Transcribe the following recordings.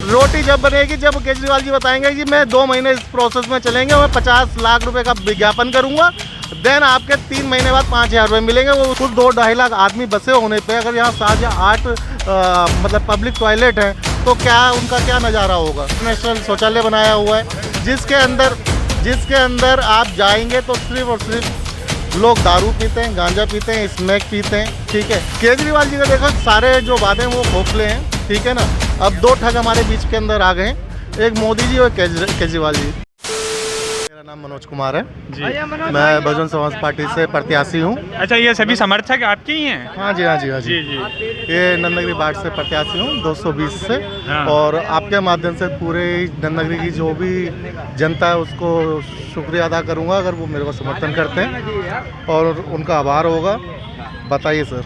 रोटी जब बनेगी, जब केजरीवाल जी बताएंगे कि मैं 2 महीने इस प्रोसेस में चलेंगे, मैं 50 लाख रुपए का विज्ञापन करूंगा, देन आपके 3 महीने बाद 5,000 रुपये मिलेंगे। वो कुछ 2-2.5 लाख आदमी बसे होने पे अगर यहाँ 7 या 8 मतलब पब्लिक टॉयलेट हैं तो क्या उनका क्या नज़ारा होगा। नेशनल शौचालय बनाया हुआ है जिसके अंदर आप जाएंगे तो सिर्फ और सिर्फ लोग दारू पीते हैं, गांजा पीते हैं, स्मैक पीते हैं। ठीक है, केजरीवाल जी का देखो सारे जो वादे हैं वो खोखले हैं। ठीक है ना, अब 2 ठग हमारे बीच के अंदर आ गए हैं, एक मोदी जी और केजरीवाल जी। मेरा नाम मनोज कुमार है जी, मैं बहुजन समाज पार्टी से प्रत्याशी हूँ। अच्छा, ये सभी समर्थक आपके ही हैं? हाँ जी, हाँ जी, हाँ जी, जी। ये नंदनगरी वार्ड से प्रत्याशी हूँ 220 से। हाँ। और आपके माध्यम से पूरे नंदनगरी की जो भी जनता है उसको शुक्रिया अदा करूँगा अगर वो मेरे को समर्थन करते हैं और उनका आभार होगा। बताइए सर,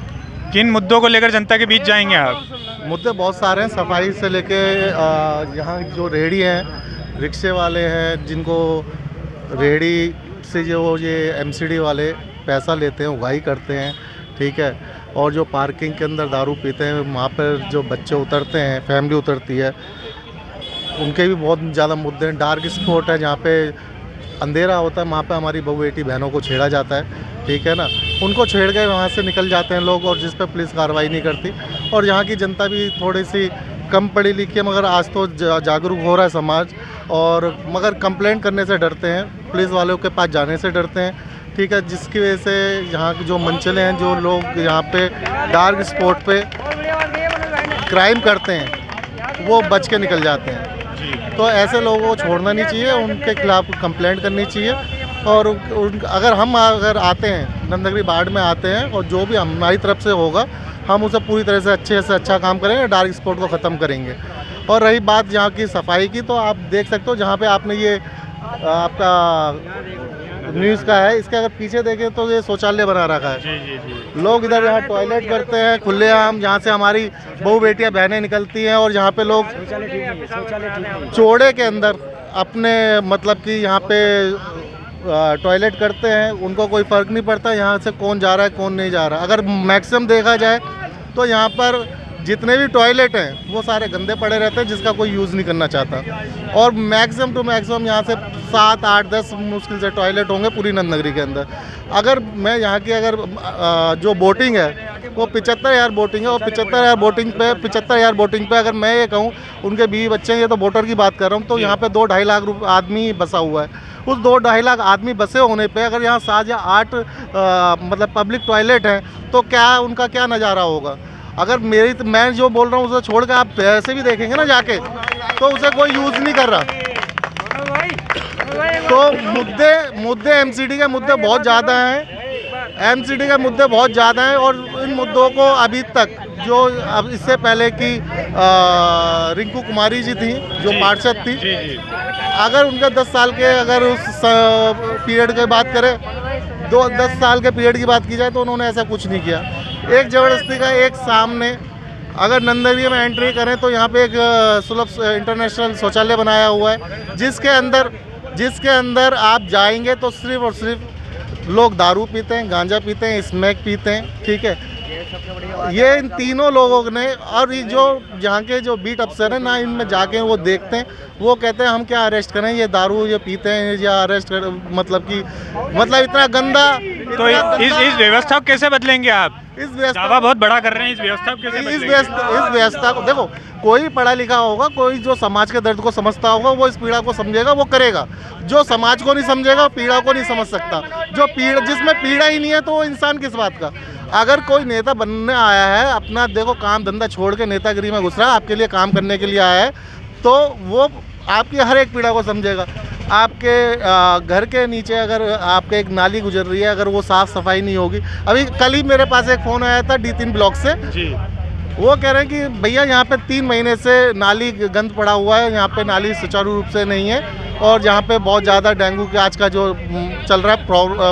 किन मुद्दों को लेकर जनता के बीच जाएंगे आप? मुद्दे बहुत सारे हैं, सफाई से लेके यहाँ जो रेहड़ी हैं, रिक्शे वाले हैं, जिनको रेहड़ी से जो ये एमसीडी वाले पैसा लेते हैं, उगाही करते हैं। ठीक है, और जो पार्किंग के अंदर दारू पीते हैं, वहाँ पर जो बच्चे उतरते हैं, फैमिली उतरती है, उनके भी बहुत ज़्यादा मुद्दे हैं। डार्क स्पॉट है जहाँ पे अंधेरा होता है, वहाँ पे हमारी बहू बेटी बहनों को छेड़ा जाता है। ठीक है ना, उनको छेड़ के वहाँ से निकल जाते हैं लोग और जिस पे पुलिस कार्रवाई नहीं करती। और यहाँ की जनता भी थोड़ी सी कम पढ़ी लिखी है, मगर आज तो जागरूक हो रहा है समाज, और मगर कंप्लेंट करने से डरते हैं, पुलिस वालों के पास जाने से डरते हैं। ठीक है, जिसकी वजह से यहाँ के जो मंचले हैं, जो लोग यहाँ पे डार्क स्पॉट पे क्राइम करते हैं, वो बच के निकल जाते हैं। तो ऐसे लोगों को छोड़ना नहीं चाहिए, उनके खिलाफ कंप्लेंट करनी चाहिए। और अगर आते हैं नंदनगरी वार्ड में आते हैं और जो भी हमारी तरफ से होगा हम उसे पूरी तरह से अच्छे से अच्छा काम करेंगे, डार्क स्पॉट को ख़त्म करेंगे। और रही बात यहाँ की सफाई की, तो आप देख सकते हो जहाँ पे आपने ये आपका न्यूज़ का है, इसके अगर पीछे देखें तो ये शौचालय बना रखा है। जी। लोग इधर यहाँ टॉयलेट करते हैं खुलेआम, जहाँ से हमारी बहू बेटियाँ बहनें निकलती हैं, और यहाँ पे लोग चौड़े के अंदर अपने मतलब कि यहाँ पे टॉयलेट करते हैं, उनको कोई फ़र्क नहीं पड़ता यहाँ से कौन जा रहा है कौन नहीं जा रहा। अगर मैक्सिमम देखा जाए तो यहाँ पर जितने भी टॉयलेट हैं वो सारे गंदे पड़े रहते हैं, जिसका कोई यूज़ नहीं करना चाहता। और मैक्सिमम टू मैक्सिमम यहाँ से 7, 8, 10 मुश्किल से टॉयलेट होंगे पूरी नंदनगरी के अंदर। अगर मैं यहाँ की जो बोटिंग है वो 75,000 बोटिंग है, और 75,000 बोटिंग पे अगर मैं ये कहूँ उनके बीवी बच्चे हैं, ये तो वोटर की बात कर रहा हूँ, तो यहाँ पे 2-2.5 लाख आदमी बसा हुआ है। उस 2-2.5 लाख आदमी बसे होने पे अगर यहाँ 7 या 8 मतलब पब्लिक टॉयलेट हैं तो क्या उनका क्या नज़ारा होगा। अगर मैं जो बोल रहा हूँ उसे छोड़ कर आप ऐसे भी देखेंगे ना जाके, तो उसे कोई यूज़ नहीं कर रहा। तो मुद्दे एमसीडी के मुद्दे बहुत ज़्यादा हैं, एमसीडी के मुद्दे बहुत ज़्यादा हैं। और इन मुद्दों को अभी तक जो अब इससे पहले की रिंकू कुमारी जी थी जो पार्षद थी, अगर उनके 10 साल के अगर उस पीरियड की बात करें, 10 साल के पीरियड की बात की जाए, तो उन्होंने ऐसा कुछ नहीं किया। एक ज़बरदस्ती का एक सामने अगर नंदनगरी में एंट्री करें तो यहाँ पे एक सुलभ इंटरनेशनल शौचालय बनाया हुआ है, जिसके अंदर आप जाएंगे तो सिर्फ और सिर्फ लोग दारू पीते हैं, गांजा पीते हैं, स्मैक पीते हैं। ठीक है, ये इन तीनों लोगों ने, और ये जो यहाँ के जो बीट अफसर हैं ना, इनमें जाके वो देखते हैं, वो कहते हैं हम क्या अरेस्ट करें, ये दारू ये पीते हैं या अरेस्ट कर, मतलब इतना गंदा। तो इस व्यवस्था को कैसे बदलेंगे आप? इस व्यवस्था बहुत बड़ा कर रहे हैं, इस व्यवस्था को कैसे बदलेंगे? इस व्यवस्था को देखो, कोई पढ़ा लिखा होगा, कोई जो समाज के दर्द को समझता होगा वो इस पीड़ा को समझेगा, वो करेगा। जो समाज को नहीं समझेगा वो पीड़ा को नहीं समझ सकता। जिसमें पीड़ा ही नहीं है तो वो इंसान किस बात का। अगर कोई नेता बनने आया है, अपना देखो काम धंधा छोड़ के नेतागिरी में घुस रहा है, आपके लिए काम करने के लिए आया है, तो वो आपकी हर एक पीड़ा को समझेगा। आपके घर के नीचे अगर आपके एक नाली गुजर रही है, अगर वो साफ़ सफाई नहीं होगी, अभी कल ही मेरे पास एक फ़ोन आया था D3 ब्लॉक से जी, वो कह रहे हैं कि भैया यहाँ पे 3 महीने से नाली गंद पड़ा हुआ है, यहाँ पे नाली सुचारू रूप से नहीं है, और यहाँ पे बहुत ज़्यादा डेंगू के आज का जो चल रहा है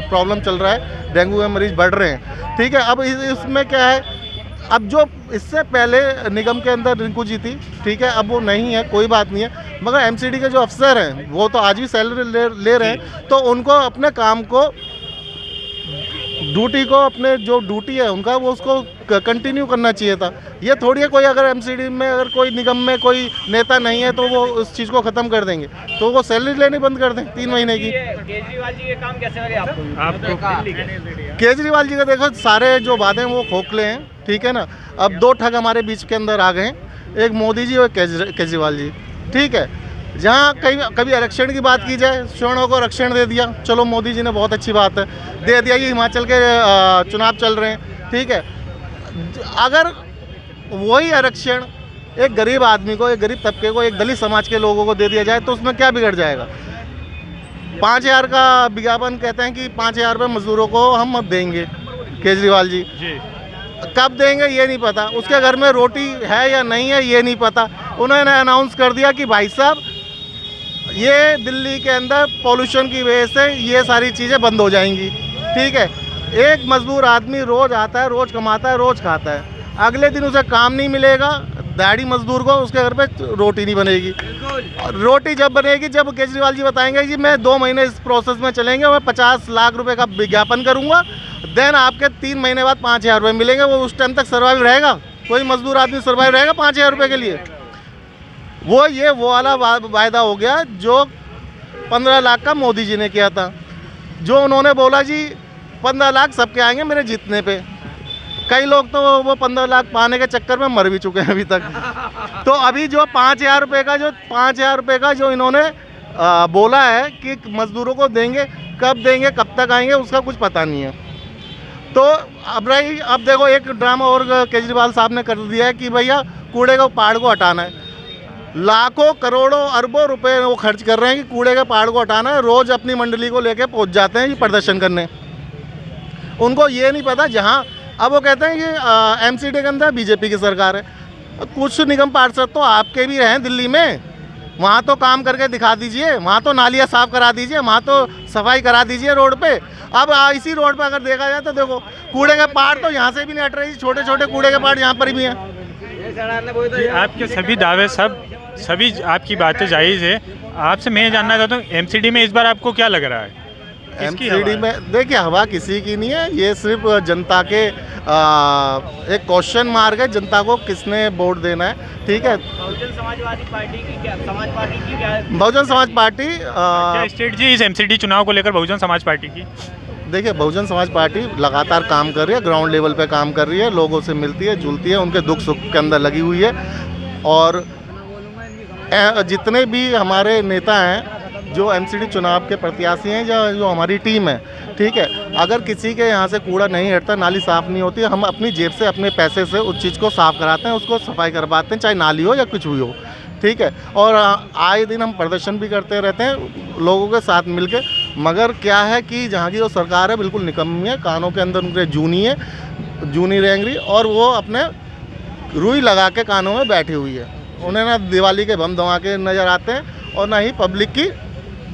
प्रॉब्लम चल रहा है, डेंगू के मरीज़ बढ़ रहे हैं। ठीक है, अब इसमें क्या है, अब जो इससे पहले निगम के अंदर रिंकू जी थी, ठीक है, अब वो नहीं है, कोई बात नहीं है, मगर एमसीडी के जो अफसर हैं वो तो आज भी सैलरी ले रहे हैं, तो उनको अपने काम को, ड्यूटी को, अपने जो ड्यूटी है उनका, वो उसको कंटिन्यू करना चाहिए था। ये थोड़ी है कोई अगर एमसीडी में अगर कोई निगम में कोई नेता नहीं है तो वो उस चीज़ को ख़त्म कर देंगे, तो वो सैलरी लेनी बंद कर दें 3 महीने की। केजरीवाल जी के काम कैसे लगे आपको? केजरीवाल जी का देखो सारे जो वादे हैं वो खोखले हैं, ठीक है ना। अब 2 ठग हमारे बीच के अंदर आ गए हैं, एक मोदी जी और केजरीवाल जी, ठीक है। जहाँ कभी आरक्षण की बात की जाए, सवर्णों को आरक्षण दे दिया, चलो मोदी जी ने बहुत अच्छी बात है दे दिया कि हिमाचल के चुनाव चल रहे हैं, ठीक है। अगर वही आरक्षण एक गरीब आदमी को, एक गरीब तबके को, एक दलित समाज के लोगों को दे दिया जाए तो उसमें क्या बिगड़ जाएगा। 5,000 का विज्ञापन कहते हैं कि 5,000 रुपये मजदूरों को हम देंगे, केजरीवाल जी कब देंगे ये नहीं पता, उसके घर में रोटी है या नहीं है ये नहीं पता। उन्होंने अनाउंस कर दिया कि भाई साहब ये दिल्ली के अंदर पॉल्यूशन की वजह से ये सारी चीज़ें बंद हो जाएंगी, ठीक है। एक मजदूर आदमी रोज़ आता है, रोज़ कमाता है, रोज़ खाता है, अगले दिन उसे काम नहीं मिलेगा, दिहाड़ी मजदूर को उसके घर पे रोटी नहीं बनेगी। रोटी जब बनेगी जब केजरीवाल जी बताएंगे कि मैं 2 महीने इस प्रोसेस में चलेंगे, मैं 50 लाख रुपए का विज्ञापन करूंगा, देन आपके 3 महीने बाद 5,000 रुपये मिलेंगे। वो उस टाइम तक सर्वाइव रहेगा? कोई मजदूर आदमी सर्वाइव रहेगा 5,000 रुपये के लिए? वो वाला वायदा हो गया जो 15 लाख का मोदी जी ने किया था, जो उन्होंने बोला जी 15 लाख सबके आएंगे मेरे जीतने पे। कई लोग तो वो 15 लाख पाने के चक्कर में मर भी चुके हैं अभी तक। तो अभी जो 5,000 रुपये का जो इन्होंने बोला है कि मजदूरों को देंगे, कब देंगे, कब तक आएंगे, उसका कुछ पता नहीं है। तो अब देखो एक ड्रामा और केजरीवाल साहब ने कर दिया है कि भैया कूड़े के पहाड़ को हटाना है। लाखों करोड़ों अरबों रुपए वो खर्च कर रहे हैं कि कूड़े के पहाड़ को हटाना है। रोज़ अपनी मंडली को लेके पहुंच जाते हैं ये प्रदर्शन करने। उनको ये नहीं पता जहां अब वो कहते हैं कि एमसीडी के अंदर बीजेपी की सरकार है। कुछ निगम पार्षद तो आपके भी हैं दिल्ली में, वहाँ तो काम करके दिखा दीजिए, वहाँ तो नालियाँ साफ़ करा दीजिए, वहाँ तो सफाई करा दीजिए रोड पे। अब इसी रोड पे अगर देखा जाए तो देखो कूड़े के पहाड़ तो यहाँ से भी नहीं हट रहे, छोटे छोटे कूड़े के पहाड़ यहाँ पर भी हैं। आपके सभी दावे सभी आपकी बातें जायज़ है। आपसे मैं ये जानना चाहता हूँ एमसीडी में इस बार आपको क्या लग रहा है? एमसीडी में देखिए हवा किसी की नहीं है, ये सिर्फ जनता के एक क्वेश्चन मार्क है, जनता को किसने वोट देना है, ठीक है। बहुजन समाजवादी पार्टी की क्या बहुजन समाज पार्टी क्या स्टेट जी इस एमसीडी चुनाव को लेकर बहुजन समाज पार्टी की? देखिए बहुजन समाज पार्टी लगातार काम कर रही है, ग्राउंड लेवल पे काम कर रही है, लोगों से मिलती है, जुलती है, उनके दुख सुख के अंदर लगी हुई है। और जितने भी हमारे नेता हैं जो एमसीडी चुनाव के प्रत्याशी हैं या जो हमारी टीम है, ठीक है, अगर किसी के यहाँ से कूड़ा नहीं हटता, नाली साफ़ नहीं होती, हम अपनी जेब से अपने पैसे से उस चीज़ को साफ़ कराते हैं, उसको सफाई करवाते हैं, चाहे नाली हो या कुछ भी हो, ठीक है। और आए दिन हम प्रदर्शन भी करते रहते हैं लोगों के साथ मिलके। मगर क्या है कि जहाँ की जो सरकार है बिल्कुल निकम्मी है, कानों के अंदर उनके जूनी रेंगरी, और वो अपने रुई लगा के कानों में बैठी हुई है। उन्हें ना दिवाली के बम धमाके नज़र आते हैं और ना ही पब्लिक की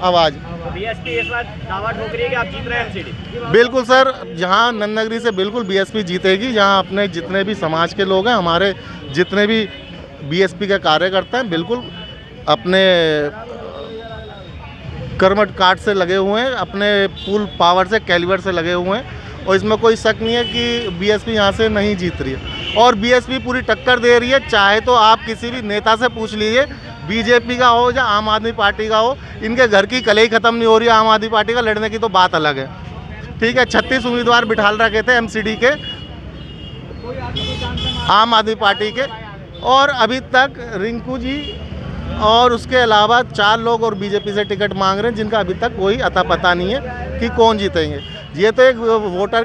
आवाज़। बीएसपी इस बार दावा ठोक रही है कि आप जीत रहे हैं एमसीडी। बिल्कुल सर, जहाँ नंदनगरी से बिल्कुल बीएसपी जीतेगी, जहाँ अपने जितने भी समाज के लोग हैं, हमारे जितने भी बीएसपी के कार्यकर्ता हैं, बिल्कुल अपने कर्मठ काट से लगे हुए हैं, अपने फुल पावर से, कैलिबर से लगे हुए हैं। और इसमें कोई शक नहीं है कि बीएसपी यहाँ से नहीं जीत रही है, और बीएसपी पूरी टक्कर दे रही है। चाहे तो आप किसी भी नेता से पूछ लीजिए, बीजेपी का हो या आम आदमी पार्टी का हो, इनके घर की कलई ख़त्म नहीं हो रही है। आम आदमी पार्टी का लड़ने की तो बात अलग है, ठीक है। 36 उम्मीदवार बिठाल रखे थे एमसीडी के, आम आदमी पार्टी के, और अभी तक रिंकू जी और उसके अलावा 4 लोग और बीजेपी से टिकट मांग रहे हैं, जिनका अभी तक कोई अता पता नहीं है कि कौन जीतेंगे। ये तो एक वोटर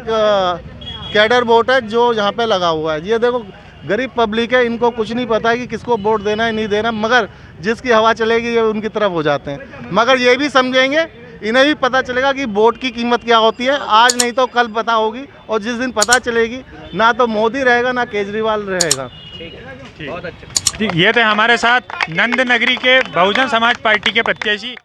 कैडर वोट है जो यहाँ पे लगा हुआ है। ये देखो गरीब पब्लिक है, इनको कुछ नहीं पता है कि किसको वोट देना है नहीं देना, मगर जिसकी हवा चलेगी ये उनकी तरफ हो जाते हैं। मगर ये भी समझेंगे, इन्हें भी पता चलेगा कि वोट की कीमत क्या होती है। आज नहीं तो कल पता होगी, और जिस दिन पता चलेगी ना तो मोदी रहेगा ना केजरीवाल रहेगा। बहुत अच्छा। ये थे हमारे साथ नंदनगरी के बहुजन समाज पार्टी के प्रत्याशी।